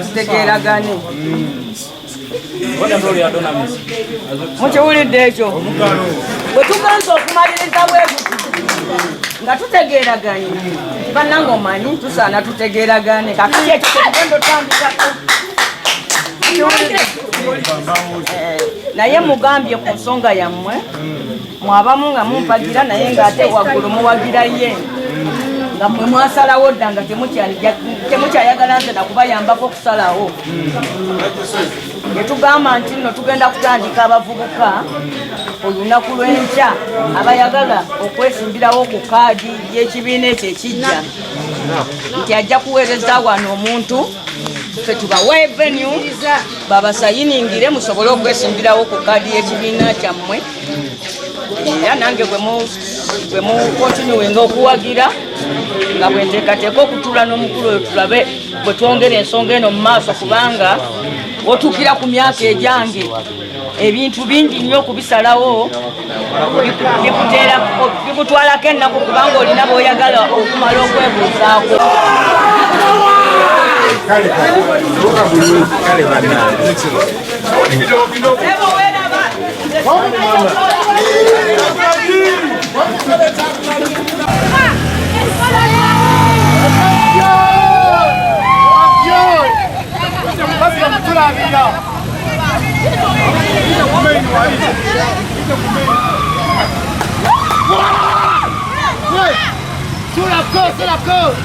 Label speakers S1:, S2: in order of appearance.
S1: tutegeeragane mukiwulidde ekyo bwe tugenza okumaliriza bwetuti nga tutegeeraganye bannanga omanyi tusaana tutegeeragane kakati ekyo kyetugenda otandikako naye mugambye ku nsonga yammwe mwabamu nga mumpagira naye ng'ate waggulu muwagira ye nga mwe mwasalawo dda nga temukyayagala nze nakubayambako okusalawo netugamba nti nno tugenda kutandika abavubuka olunaku lw'enkya abayagala okwesimbirawo ku kaadi y'ekibiina ekyo ekijja nti ajja kuweereza wano omuntu fe tubawe venue babasayiningire musobole okwesimbirawo ku kaadi y'ekibiina kyammwe era nange bwe mukontinuwenga okuwagira nga bwenteekateeka okutula n'omukulu oyo tulabe bwe twongera ensonga eno mu maaso kubanga otuukira ku myaka egyange ebintu bingi nnyo okubisalawo bikutwalako ennaku kubanga olina b'oyagala okumala okwebuuzaako Sur la côte, sur la côte.